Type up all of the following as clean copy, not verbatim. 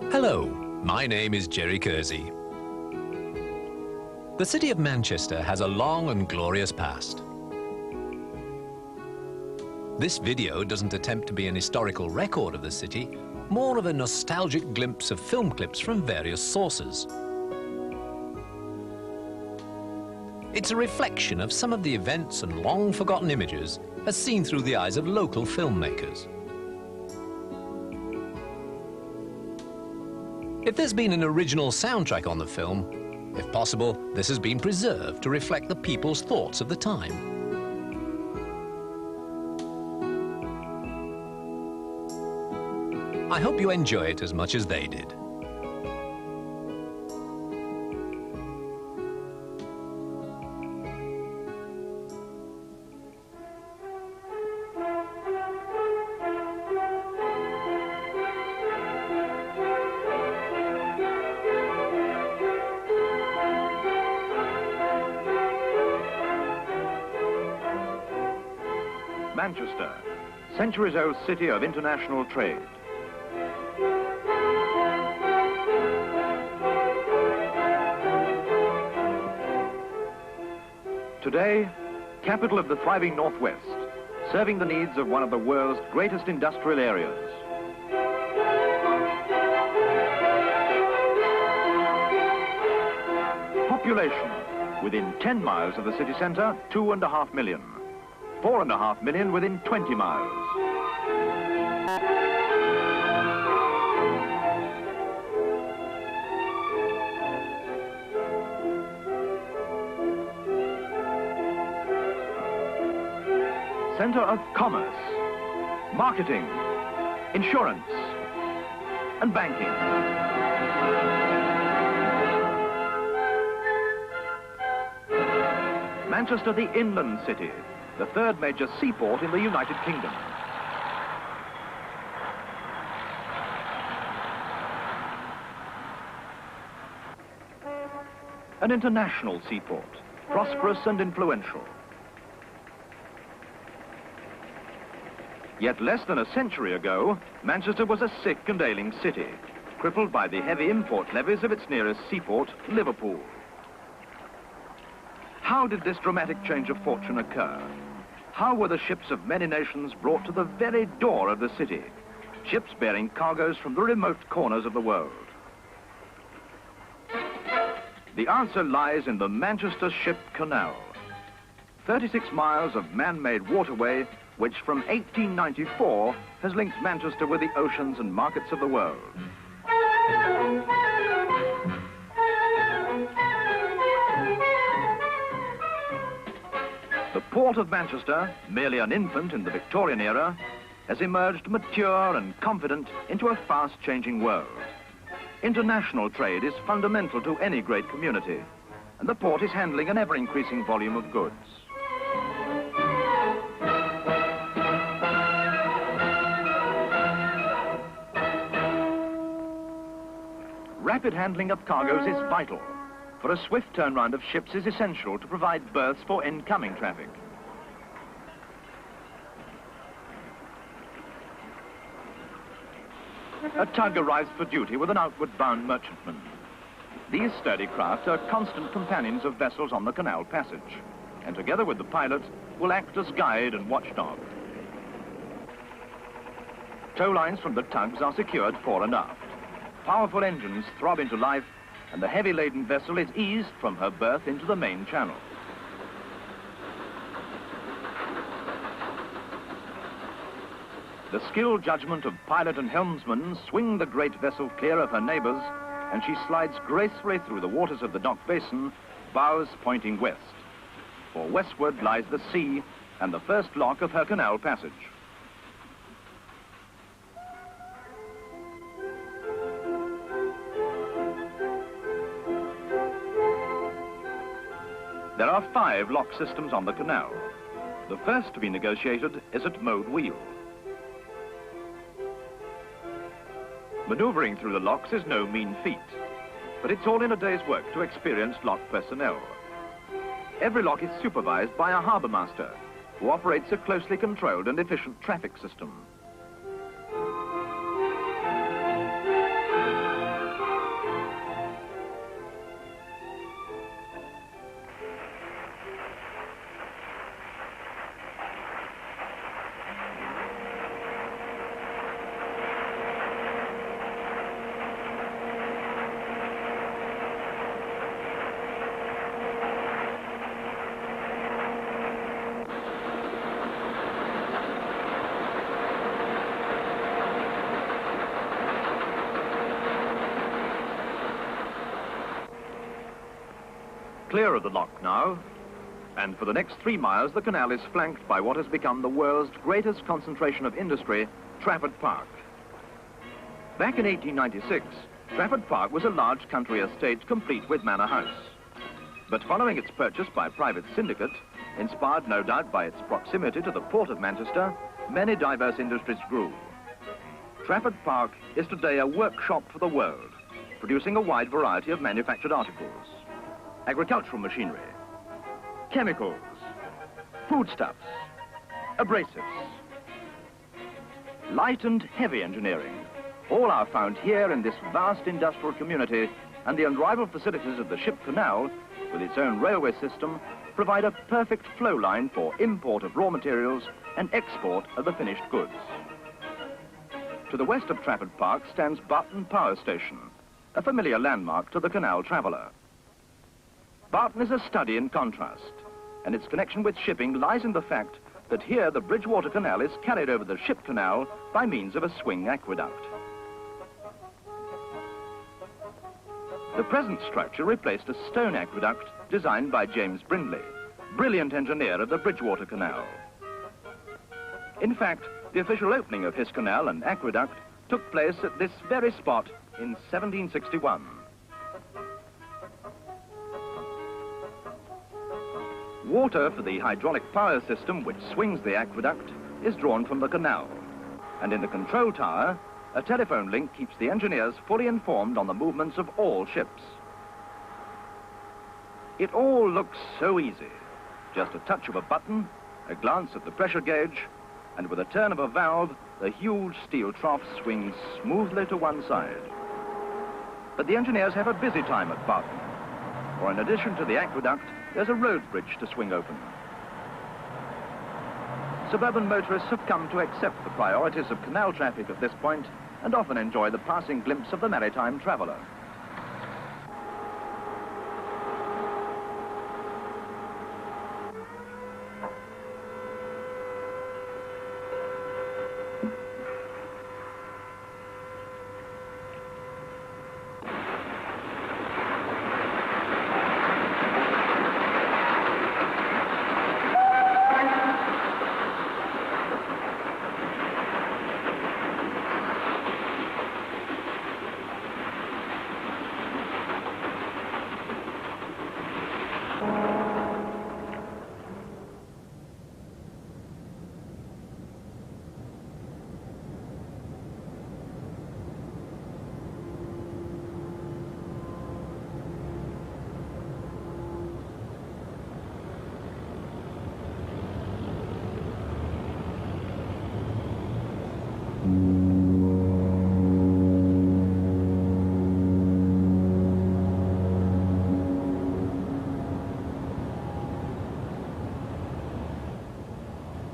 Hello, my name is Jerry Kersey. The city of Manchester has a long and glorious past. This video doesn't attempt to be an historical record of the city, more of a nostalgic glimpse of film clips from various sources. It's a reflection of some of the events and long-forgotten images as seen through the eyes of local filmmakers. If there's been an original soundtrack on the film, if possible, this has been preserved to reflect the people's thoughts of the time. I hope you enjoy it as much as they did. Manchester, centuries-old city of international trade. Today, capital of the thriving Northwest, serving the needs of one of the world's greatest industrial areas. Population, within 10 miles of the city centre, 2.5 million. 4.5 million within 20 miles. Centre of commerce, marketing, insurance, and banking. Manchester, the inland city, the third major seaport in the United Kingdom. An international seaport, prosperous and influential. Yet less than a century ago, Manchester was a sick and ailing city, crippled by the heavy import levies of its nearest seaport, Liverpool. How did this dramatic change of fortune occur? How were the ships of many nations brought to the very door of the city? Ships bearing cargoes from the remote corners of the world. The answer lies in the Manchester Ship Canal. 36 miles of man-made waterway, which from 1894 has linked Manchester with the oceans and markets of the world. The port of Manchester, merely an infant in the Victorian era, has emerged mature and confident into a fast-changing world. International trade is fundamental to any great community, and the port is handling an ever-increasing volume of goods. Rapid handling of cargoes is vital, for a swift turnaround of ships is essential to provide berths for incoming traffic. A tug arrives for duty with an outward-bound merchantman. These sturdy craft are constant companions of vessels on the canal passage, and together with the pilot, will act as guide and watchdog. Tow lines from the tugs are secured fore and aft. Powerful engines throb into life, and the heavy-laden vessel is eased from her berth into the main channel. The skilled judgment of pilot and helmsman swing the great vessel clear of her neighbours, and she slides gracefully through the waters of the dock basin, bows pointing west. For westward lies the sea and the first lock of her canal passage. There are 5 lock systems on the canal. The first to be negotiated is at Mode Wheel. Manoeuvring through the locks is no mean feat, but it's all in a day's work to experienced lock personnel. Every lock is supervised by a harbour master, who operates a closely controlled and efficient traffic system. Clear of the lock now, and for the next 3 miles the canal is flanked by what has become the world's greatest concentration of industry, Trafford Park. Back in 1896, Trafford Park was a large country estate complete with manor house. But following its purchase by a private syndicate, inspired no doubt by its proximity to the port of Manchester, many diverse industries grew. Trafford Park is today a workshop for the world, producing a wide variety of manufactured articles, agricultural machinery, chemicals, foodstuffs, abrasives, light and heavy engineering. All are found here in this vast industrial community, and the unrivaled facilities of the ship canal, with its own railway system, provide a perfect flow line for import of raw materials and export of the finished goods. To the west of Trafford Park stands Barton Power Station, a familiar landmark to the canal traveller. Barton is a study in contrast, and its connection with shipping lies in the fact that here the Bridgewater Canal is carried over the ship canal by means of a swing aqueduct. The present structure replaced a stone aqueduct designed by James Brindley, brilliant engineer of the Bridgewater Canal. In fact, the official opening of his canal and aqueduct took place at this very spot in 1761. Water for the hydraulic power system which swings the aqueduct is drawn from the canal, and in the control tower, a telephone link keeps the engineers fully informed on the movements of all ships. It all looks so easy. Just a touch of a button, a glance at the pressure gauge, and with a turn of a valve, the huge steel trough swings smoothly to one side. But the engineers have a busy time at Barton, for in addition to the aqueduct, there's a road bridge to swing open. Suburban motorists have come to accept the priorities of canal traffic at this point and often enjoy the passing glimpse of the maritime traveller.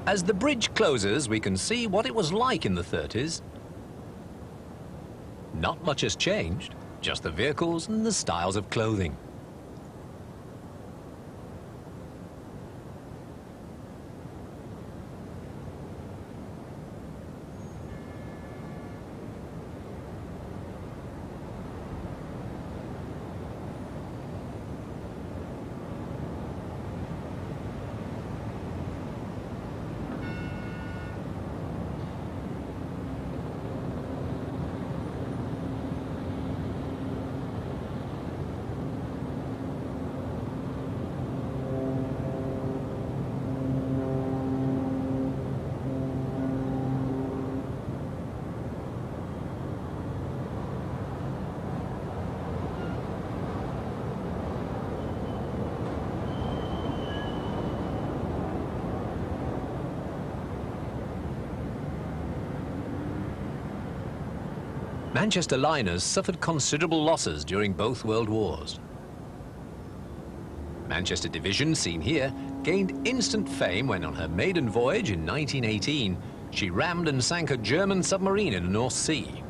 As the bridge closes, we can see what it was like in the 30s. Not much has changed, just the vehicles and the styles of clothing. Manchester liners suffered considerable losses during both World Wars. Manchester Division, seen here, gained instant fame when on her maiden voyage in 1918, she rammed and sank a German submarine in the North Sea.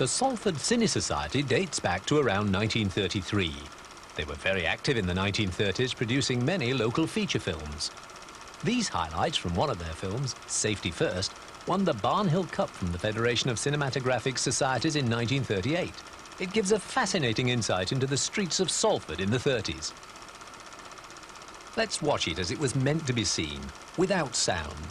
The Salford Cine Society dates back to around 1933. They were very active in the 1930s, producing many local feature films. These highlights from one of their films, Safety First, won the Barnhill Cup from the Federation of Cinematographic Societies in 1938. It gives a fascinating insight into the streets of Salford in the 30s. Let's watch it as it was meant to be seen, without sound.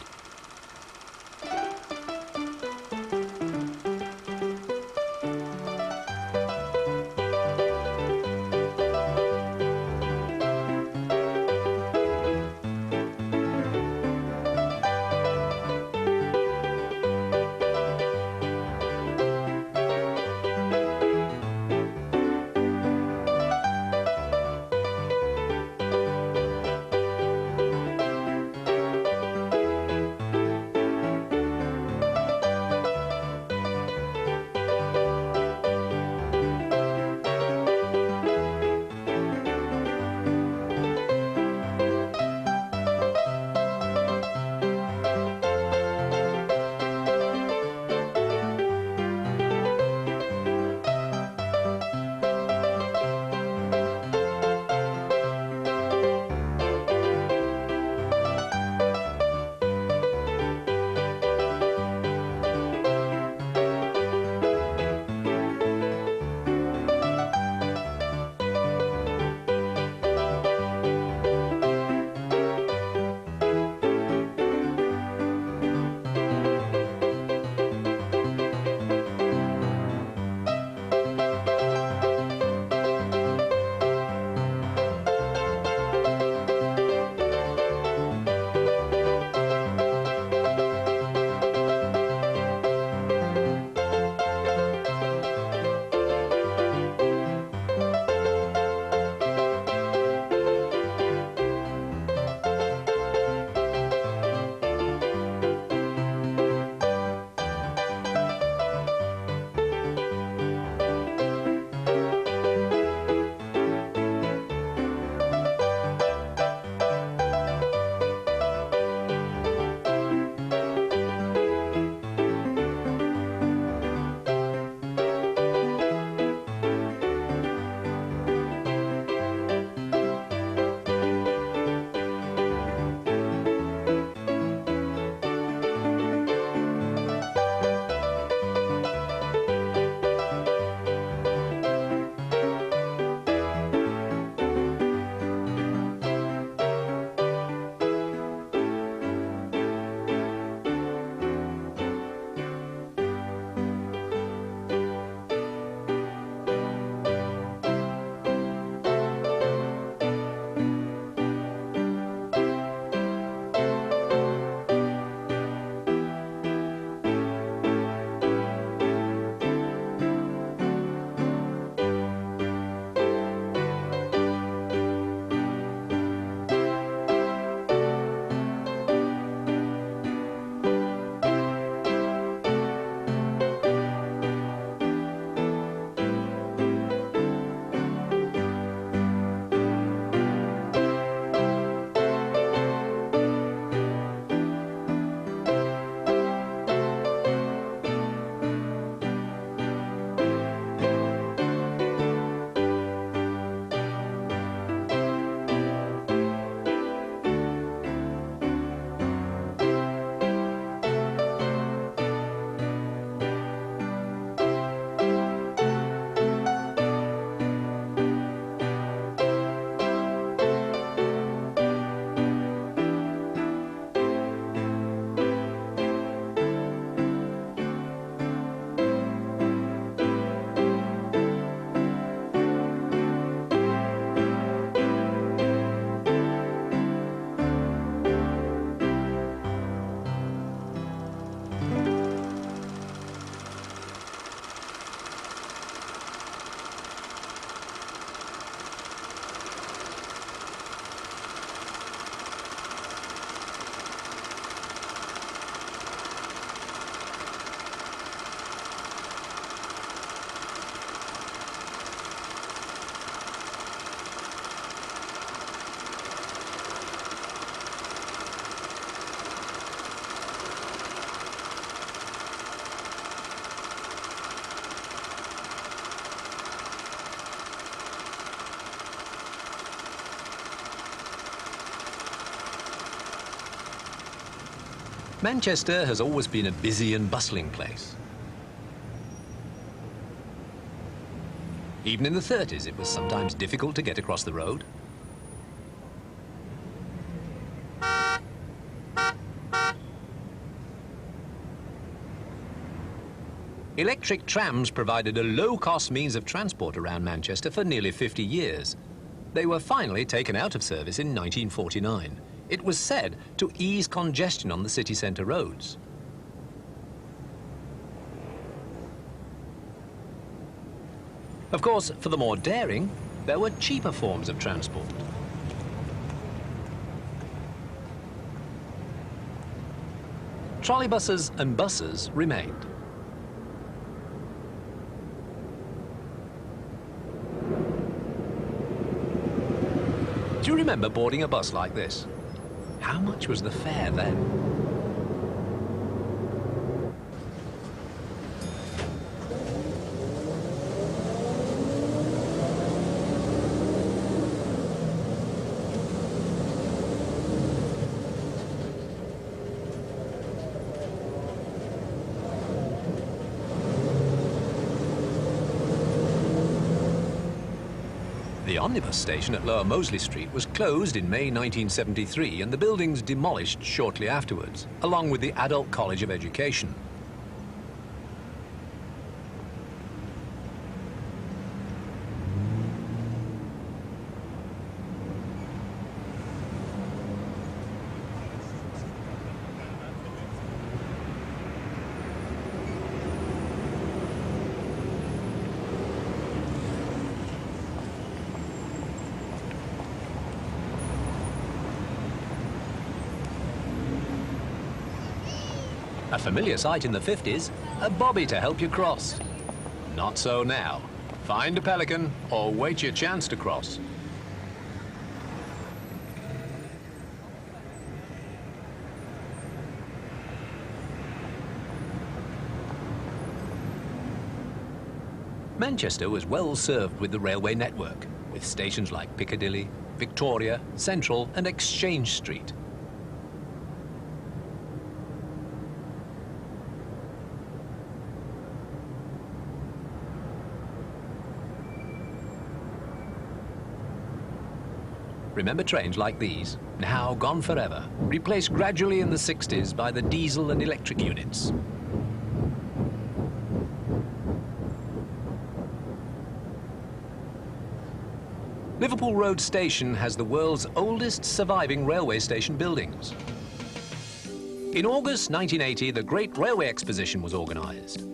Manchester has always been a busy and bustling place. Even in the 30s, it was sometimes difficult to get across the road. Electric trams provided a low-cost means of transport around Manchester for nearly 50 years. They were finally taken out of service in 1949. It was said to ease congestion on the city centre roads. Of course, for the more daring, there were cheaper forms of transport. Trolleybuses and buses remained. Do you remember boarding a bus like this? How much was the fare then? The omnibus station at Lower Mosley Street was closed in May 1973 and the buildings demolished shortly afterwards, along with the Adult College of Education. A familiar sight in the 50s, a bobby to help you cross. Not so now. Find a pelican or wait your chance to cross. Manchester was well served with the railway network, with stations like Piccadilly, Victoria, Central and Exchange Street. Remember trains like these, now gone forever, replaced gradually in the 60s by the diesel and electric units. Liverpool Road Station has the world's oldest surviving railway station buildings. In August 1980, the Great Railway Exposition was organised.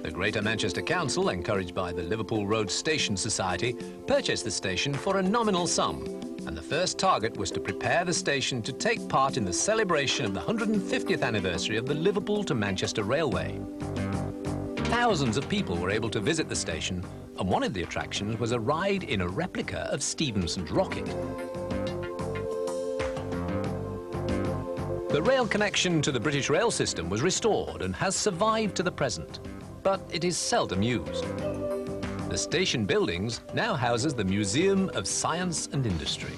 The Greater Manchester Council, encouraged by the Liverpool Road Station Society, purchased the station for a nominal sum, and the first target was to prepare the station to take part in the celebration of the 150th anniversary of the Liverpool to Manchester Railway. Thousands of people were able to visit the station, and one of the attractions was a ride in a replica of Stephenson's rocket. The rail connection to the British rail system was restored and has survived to the present, but it is seldom used. The station buildings now houses the Museum of Science and Industry.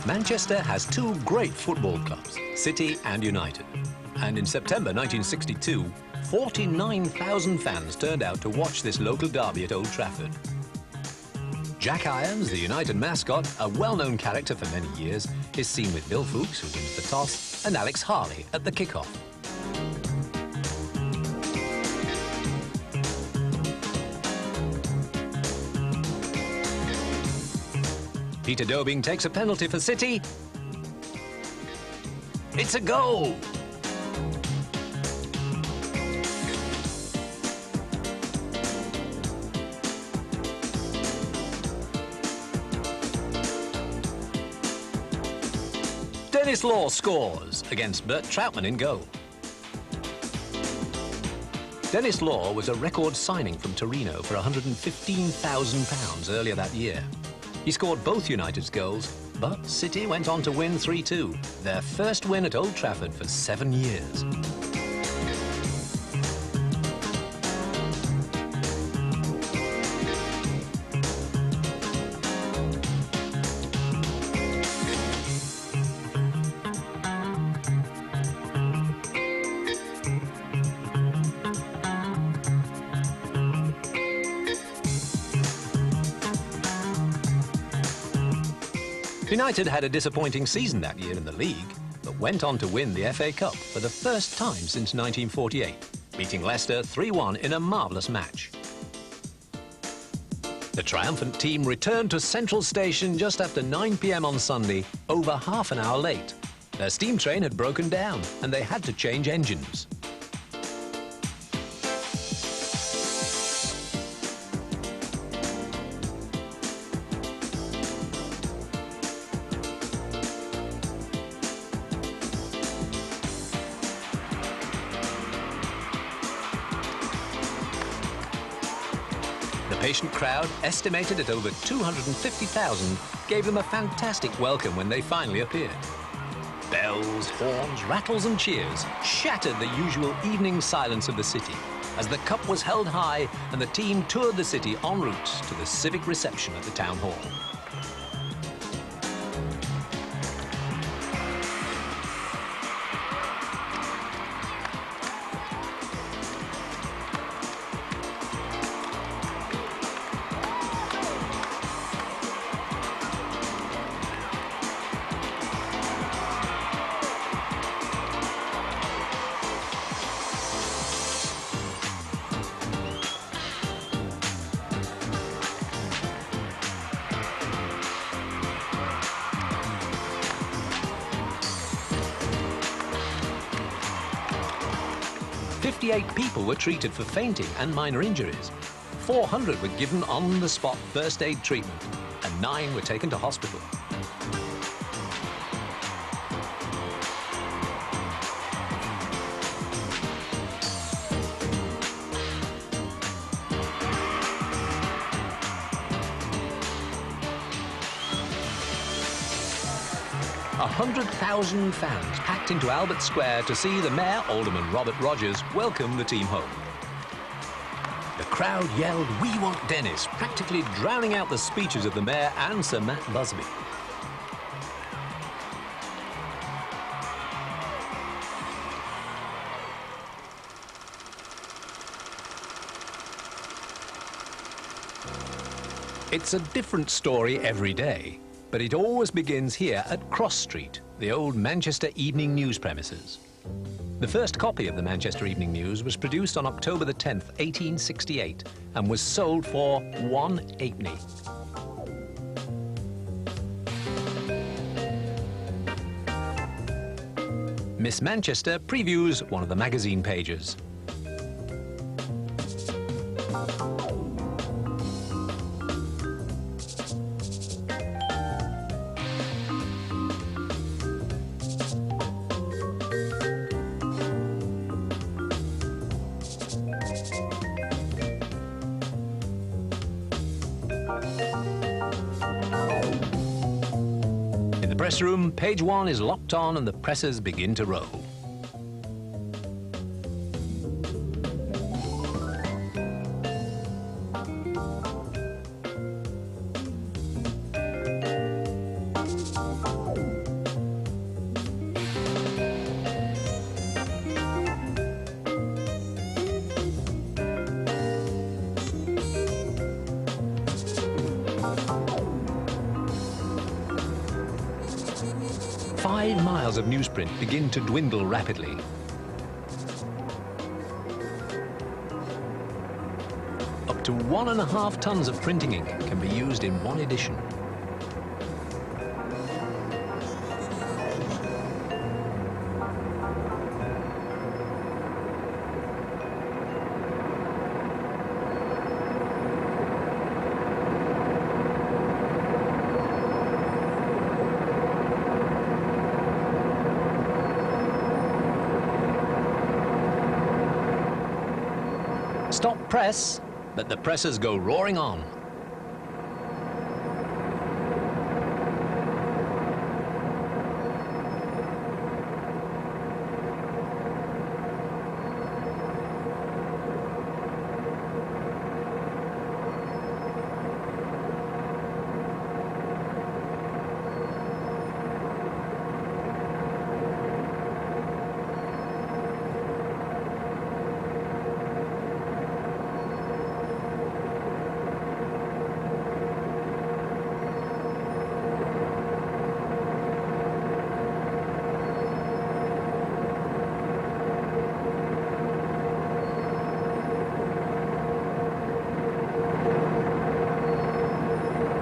Manchester has two great football clubs, City and United. And in September 1962, 49,000 fans turned out to watch this local derby at Old Trafford. Jack Irons, the United mascot, a well-known character for many years, is seen with Bill Foulkes, who wins the toss, and Alex Harley at the kickoff. Peter Dobing takes a penalty for City. It's a goal! Dennis Law scores against Bert Troutman in goal. Dennis Law was a record signing from Torino for £115,000 earlier that year. He scored both United's goals, but City went on to win 3-2, their first win at Old Trafford for 7 years. United had a disappointing season that year in the league, but went on to win the FA Cup for the first time since 1948, beating Leicester 3-1 in a marvellous match. The triumphant team returned to Central Station just after 9 p.m. on Sunday, over half an hour late. Their steam train had broken down and they had to change engines. The patient crowd, estimated at over 250,000, gave them a fantastic welcome when they finally appeared. Bells, horns, rattles and cheers shattered the usual evening silence of the city as the cup was held high and the team toured the city en route to the civic reception at the town hall. "58 people were treated for fainting and minor injuries. 400 were given on-the-spot first aid treatment, and 9 were taken to hospital. £100,000 packed into Albert Square to see the Mayor, Alderman Robert Rogers, welcome the team home. The crowd yelled, "We want Dennis," practically drowning out the speeches of the Mayor and Sir Matt Busby. It's a different story every day, but it always begins here at Cross Street, the old Manchester Evening News premises. The first copy of the Manchester Evening News was produced on October the 10th, 1868, and was sold for £1.80. Miss Manchester previews one of the magazine pages. In the press room, page 1 is locked on and the presses begin to roll. Five miles of newsprint begin to dwindle rapidly. Up to 1.5 tons of printing ink can be used in one edition. press, but the presses go roaring on.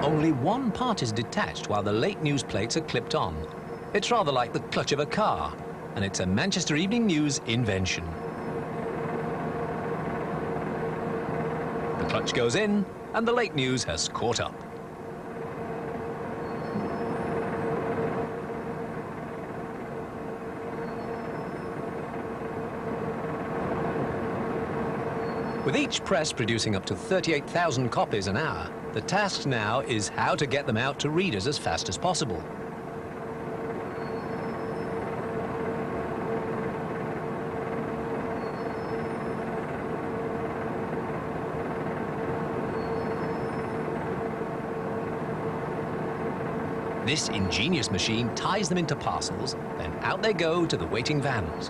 Only one part is detached while the late news plates are clipped on. It's rather like the clutch of a car, and it's a Manchester Evening News invention. The clutch goes in, and the late news has caught up. With each press producing up to 38,000 copies an hour, the task now is how to get them out to readers as fast as possible. This ingenious machine ties them into parcels, then out they go to the waiting vans.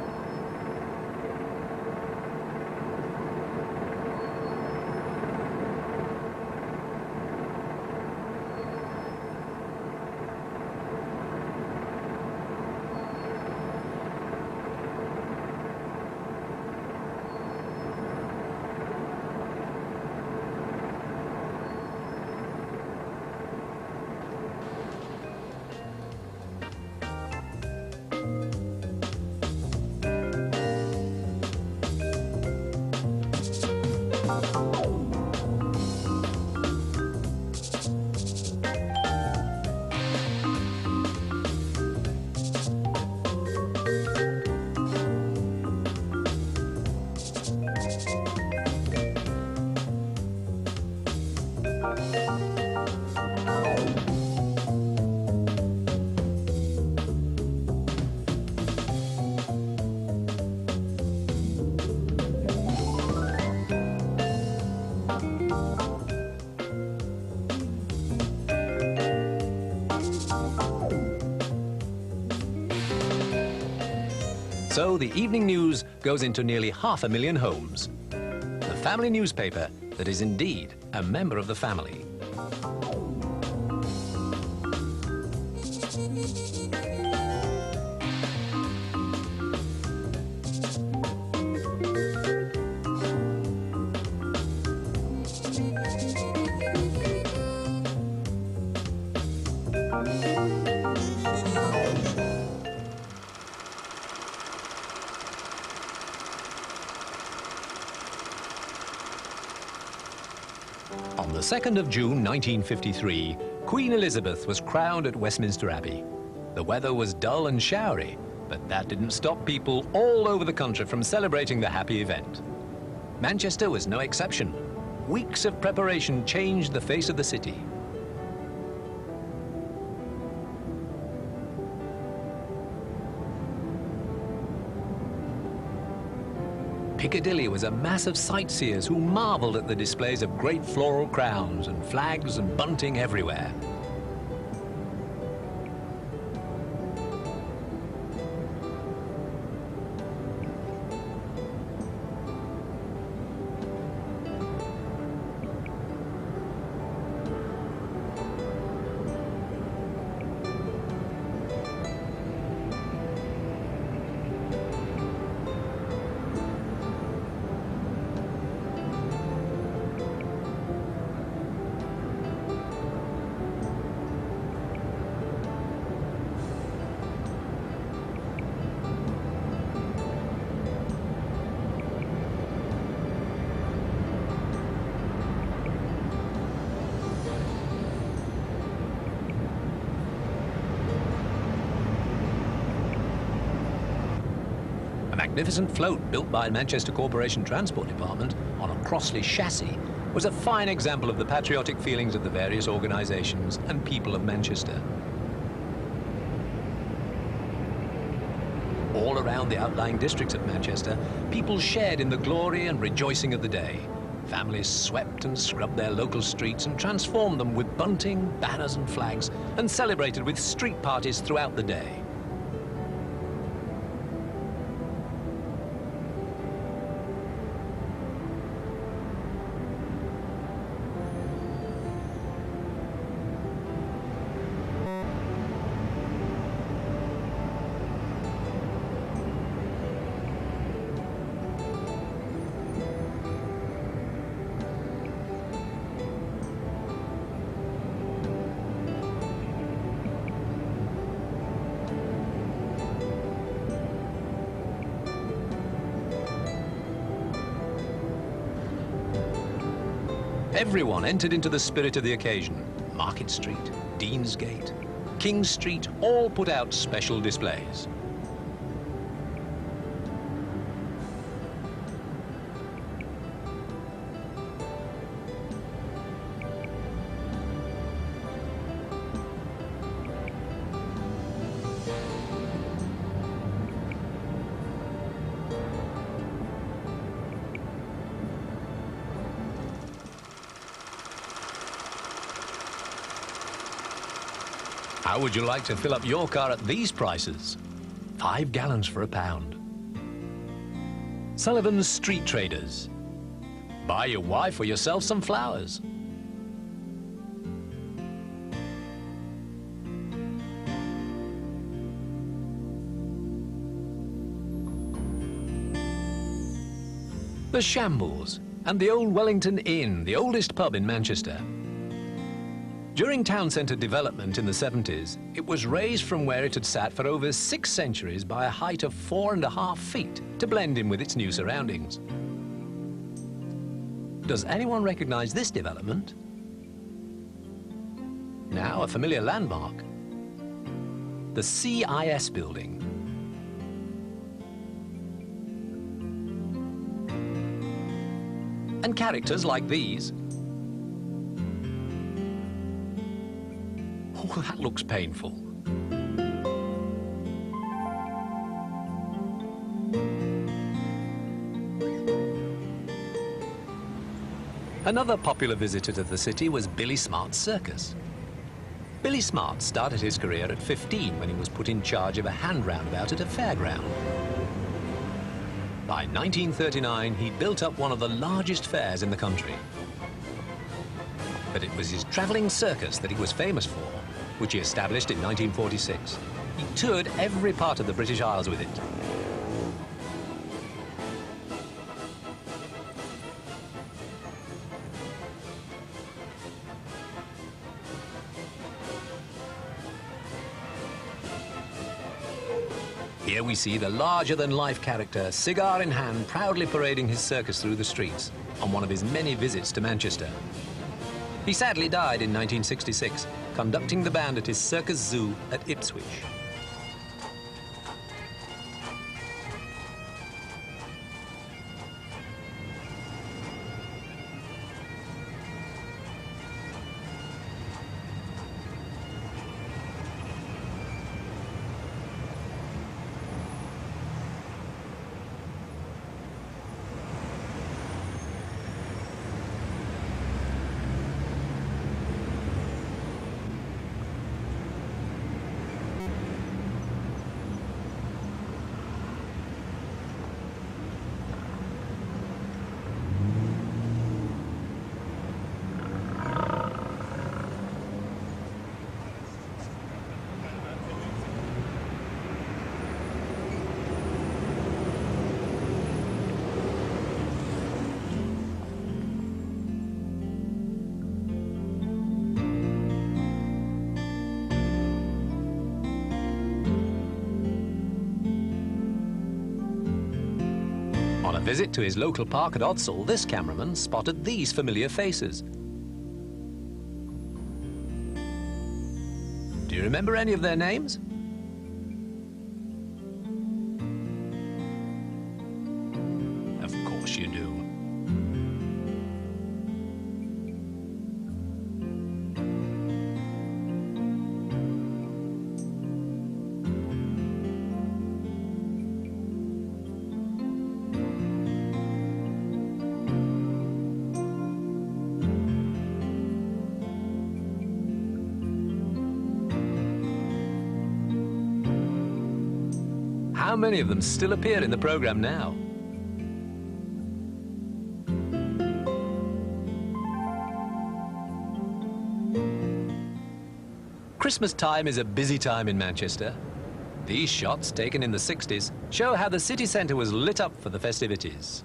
So the Evening News goes into nearly 500,000 homes. The family newspaper that is indeed a member of the family. On the 2nd of June 1953, Queen Elizabeth was crowned at Westminster Abbey. The weather was dull and showery, but that didn't stop people all over the country from celebrating the happy event. Manchester was no exception. Weeks of preparation changed the face of the city. Piccadilly was a mass of sightseers who marveled at the displays of great floral crowns and flags and bunting everywhere. A magnificent float built by Manchester Corporation Transport Department on a Crossley chassis was a fine example of the patriotic feelings of the various organisations and people of Manchester. All around the outlying districts of Manchester, people shared in the glory and rejoicing of the day. Families swept and scrubbed their local streets and transformed them with bunting, banners and flags, and celebrated with street parties throughout the day. Everyone entered into the spirit of the occasion. Market Street, Deansgate, King Street all put out special displays. How would you like to fill up your car at these prices? 5 gallons for £1. Sullivan's Street Traders. Buy your wife or yourself some flowers. The Shambles and the Old Wellington Inn, the oldest pub in Manchester. During town centre development in the 70s, it was raised from where it had sat for over 6 centuries by a height of 4.5 feet to blend in with its new surroundings. Does anyone recognise this development? Now a familiar landmark. The CIS building. And characters like these. Oh, that looks painful. Another popular visitor to the city was Billy Smart's circus. Billy Smart started his career at 15 when he was put in charge of a hand roundabout at a fairground. By 1939, he built up one of the largest fairs in the country. But it was his travelling circus that he was famous for, which he established in 1946. He toured every part of the British Isles with it. Here we see the larger-than-life character, cigar in hand, proudly parading his circus through the streets on one of his many visits to Manchester. He sadly died in 1966, conducting the band at his circus zoo at Ipswich. On a visit to his local park at Odsal, this cameraman spotted these familiar faces. Do you remember any of their names? Of course you do. how many of them still appear in the program now? Christmas time is a busy time in Manchester. These shots, taken in the 60s, show how the city centre was lit up for the festivities.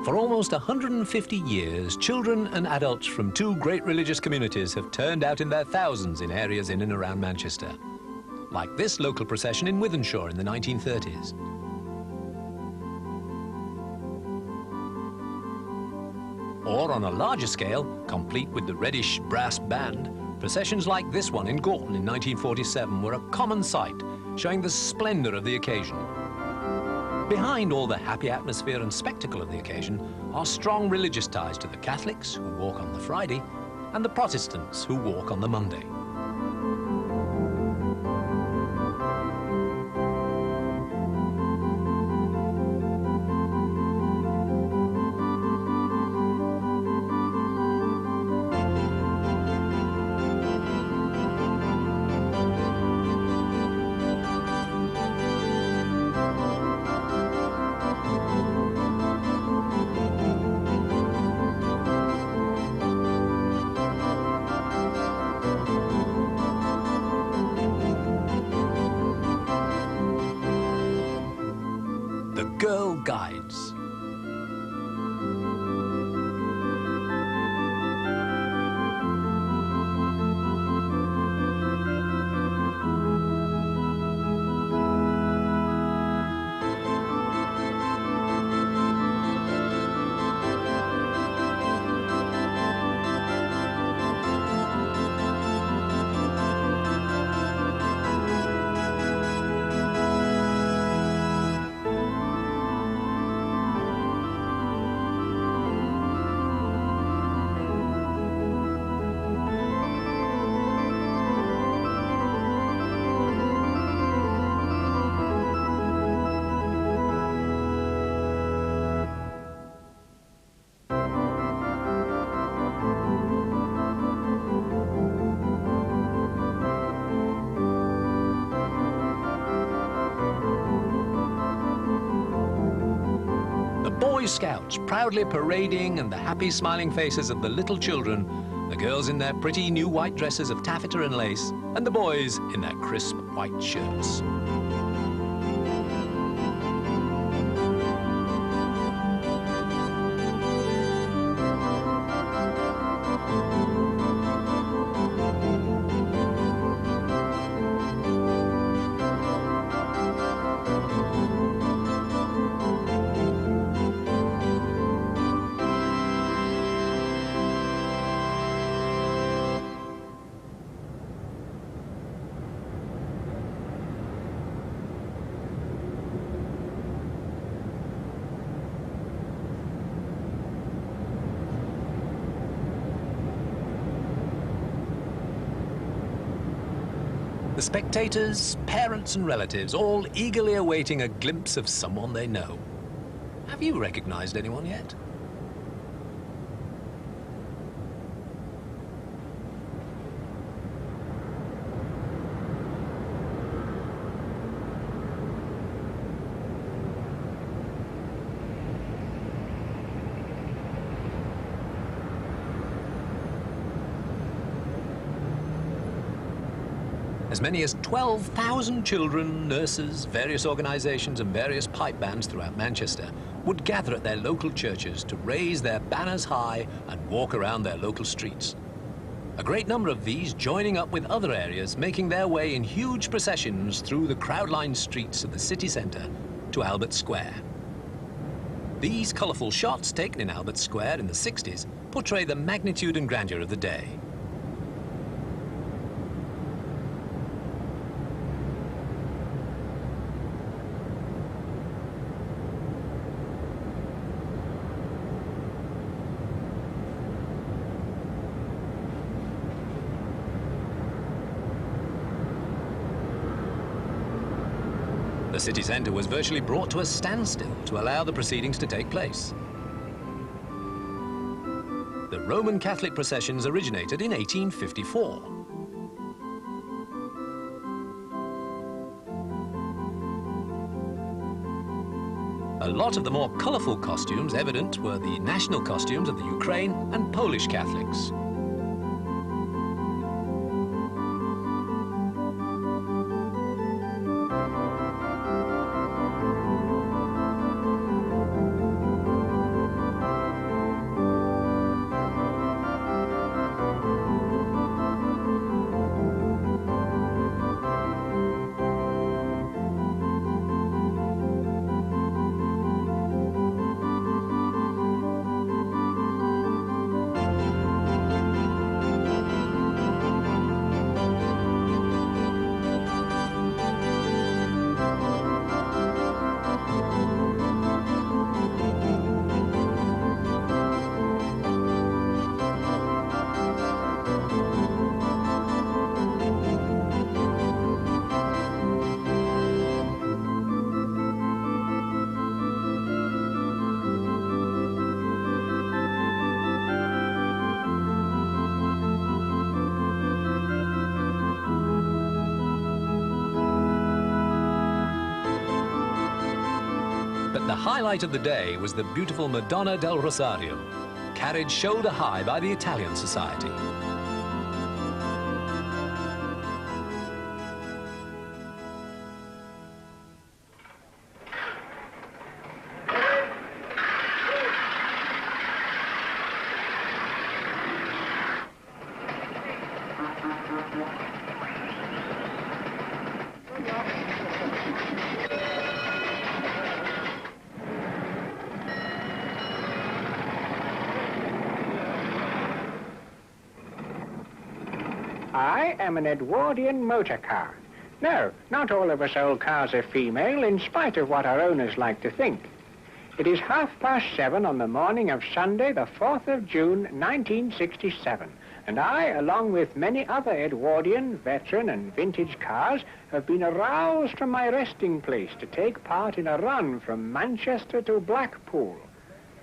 For almost 150 years, children and adults from two great religious communities have turned out in their thousands in areas in and around Manchester, like this local procession in Wythenshawe in the 1930s. Or on a larger scale, complete with the reddish brass band, processions like this one in Gorton in 1947 were a common sight, showing the splendour of the occasion. Behind all the happy atmosphere and spectacle of the occasion are strong religious ties to the Catholics, who walk on the Friday, and the Protestants, who walk on the Monday. Girl Guides. Boy Scouts proudly parading, and the happy smiling faces of the little children, the girls in their pretty new white dresses of taffeta and lace, and the boys in their crisp white shirts. The spectators, parents and relatives, all eagerly awaiting a glimpse of someone they know. Have you recognized anyone yet? As many as 12,000 children, nurses, various organisations and various pipe bands throughout Manchester would gather at their local churches to raise their banners high and walk around their local streets. A great number of these joining up with other areas, making their way in huge processions through the crowd-lined streets of the city centre to Albert Square. These colourful shots taken in Albert Square in the 60s portray the magnitude and grandeur of the day. The city centre was virtually brought to a standstill to allow the proceedings to take place. The Roman Catholic processions originated in 1854. A lot of the more colourful costumes evident were the national costumes of the Ukraine and Polish Catholics. But the highlight of the day was the beautiful Madonna del Rosario, carried shoulder high by the Italian Society. I am an Edwardian motor car. No, not all of us old cars are female, in spite of what our owners like to think. It is 7:30 on the morning of Sunday, the 4th of June, 1967, and I, along with many other Edwardian, veteran and vintage cars, have been aroused from my resting place to take part in a run from Manchester to Blackpool.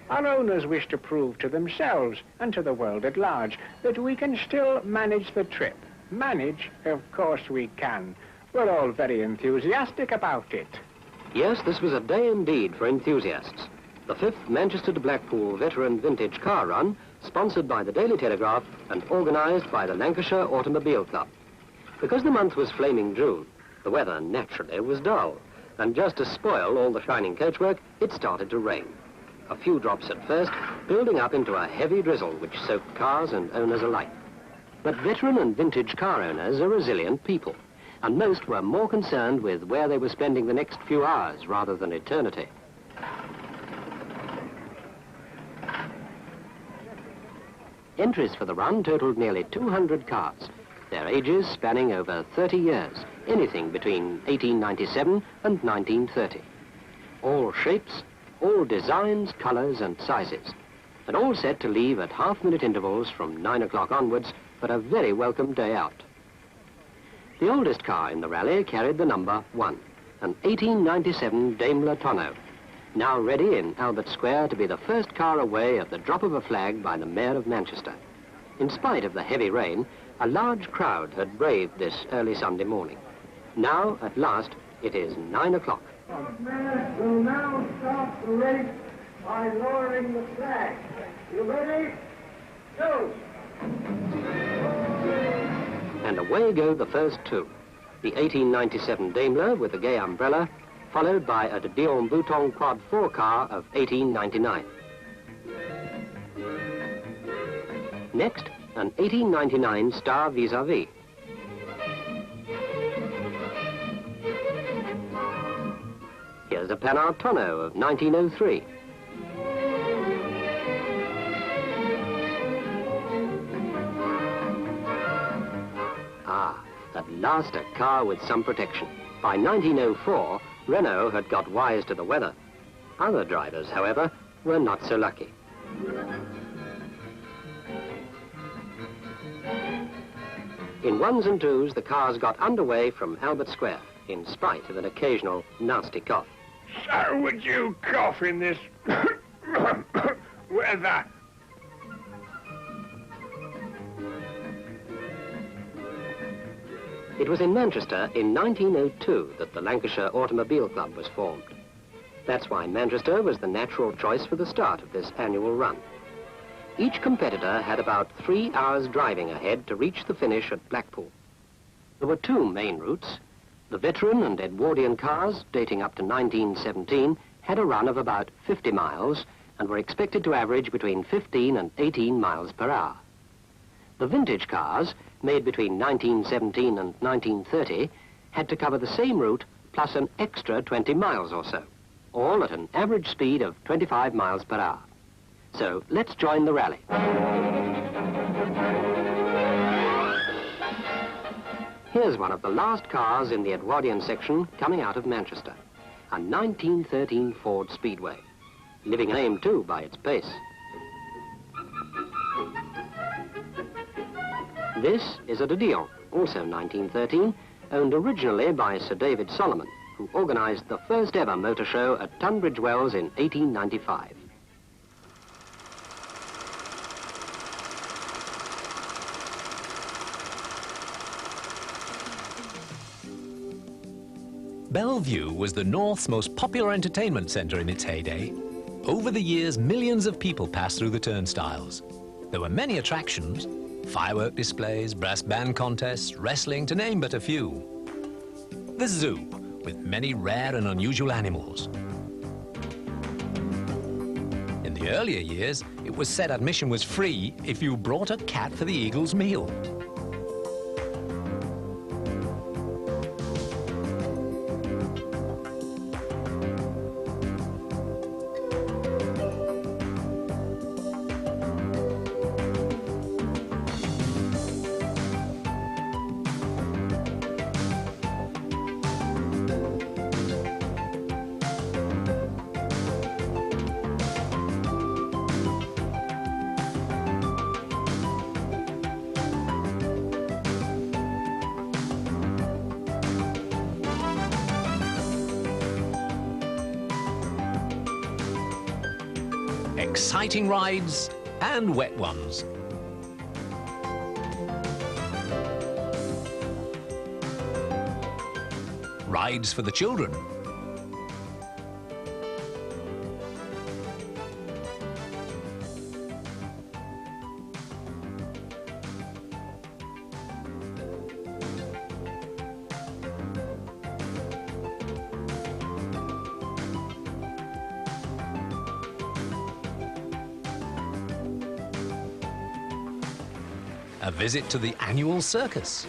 Our owners wish to prove to themselves and to the world at large that we can still manage the trip. Manage? Of course we can. We're all very enthusiastic about it. Yes, this was a day indeed for enthusiasts. The 5th Manchester to Blackpool Veteran Vintage Car Run, sponsored by the Daily Telegraph and organised by the Lancashire Automobile Club. Because the month was flaming June, the weather naturally was dull, and just to spoil all the shining coachwork, it started to rain. A few drops at first, building up into a heavy drizzle which soaked cars and owners alike. But veteran and vintage car owners are resilient people, and most were more concerned with where they were spending the next few hours rather than eternity. Entries for the run totaled nearly 200 cars, their ages spanning over 30 years, anything between 1897 and 1930. All shapes, all designs, colours and sizes, and all set to leave at half-minute intervals from 9 o'clock onwards for a very welcome day out. The oldest car in the rally carried the number 1, an 1897 Daimler Tonneau, now ready in Albert Square to be the first car away at the drop of a flag by the Mayor of Manchester. In spite of the heavy rain, a large crowd had braved this early Sunday morning. Now, at last, it is 9 o'clock. The Mayor will now start the race by lowering the flag. You ready? Go! And away go the first two. The 1897 Daimler with the gay umbrella, followed by a de Dion Bouton Quad 4 car of 1899. Next, an 1899 Star Vis-a-Vis. Here's a Panhard Tonneau of 1903. At last a car with some protection. By 1904, Renault had got wise to the weather. Other drivers, however, were not so lucky. In ones and twos, the cars got underway from Albert Square, in spite of an occasional nasty cough. So would you cough in this weather? It was in Manchester in 1902 that the Lancashire Automobile Club was formed. That's why Manchester was the natural choice for the start of this annual run. Each competitor had about 3 hours driving ahead to reach the finish at Blackpool. There were 2 main routes. The veteran and Edwardian cars, dating up to 1917, had a run of about 50 miles and were expected to average between 15 and 18 miles per hour. The vintage cars, made between 1917 and 1930, had to cover the same route plus an extra 20 miles or so, all at an average speed of 25 miles per hour. So let's join the rally. Here's one of the last cars in the Edwardian section coming out of Manchester, a 1913 Ford Speedway, living a name too by its pace. This is a de Dion, also 1913, owned originally by Sir David Solomon, who organised the first ever motor show at Tunbridge Wells in 1895. Bellevue was the North's most popular entertainment centre in its heyday. Over the years, millions of people passed through the turnstiles. There were many attractions: firework displays, brass band contests, wrestling, to name but a few. The zoo, with many rare and unusual animals. In the earlier years, it was said admission was free if you brought a cat for the Eagle's meal. Exciting rides and wet ones. Rides for the children. A visit to the annual circus.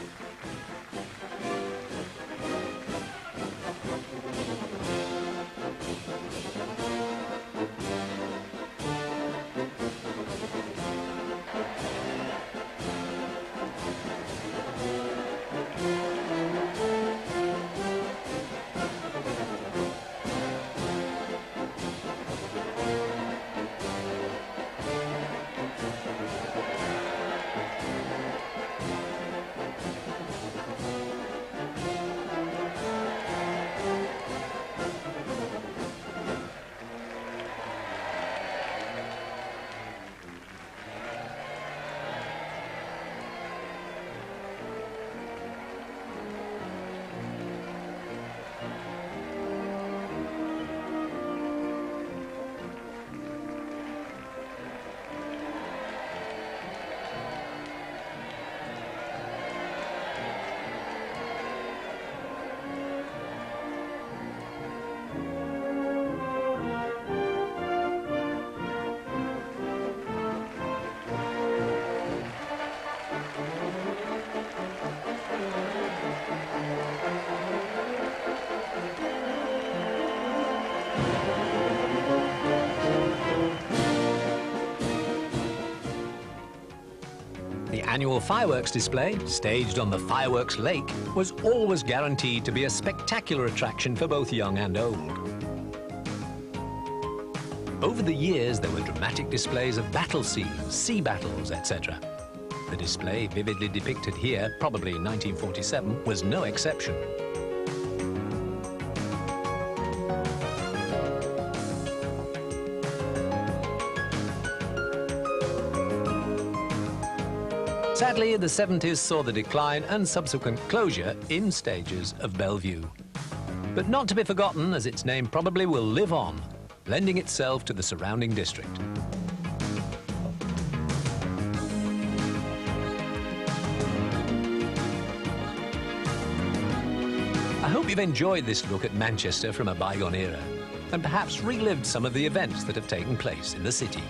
The annual fireworks display, staged on the Fireworks Lake, was always guaranteed to be a spectacular attraction for both young and old. Over the years, there were dramatic displays of battle scenes, sea battles, etc. The display, vividly depicted here, probably in 1947, was no exception. Sadly, the 70s saw the decline and subsequent closure in stages of Bellevue. But not to be forgotten, as its name probably will live on, lending itself to the surrounding district. I hope you've enjoyed this look at Manchester from a bygone era, and perhaps relived some of the events that have taken place in the city.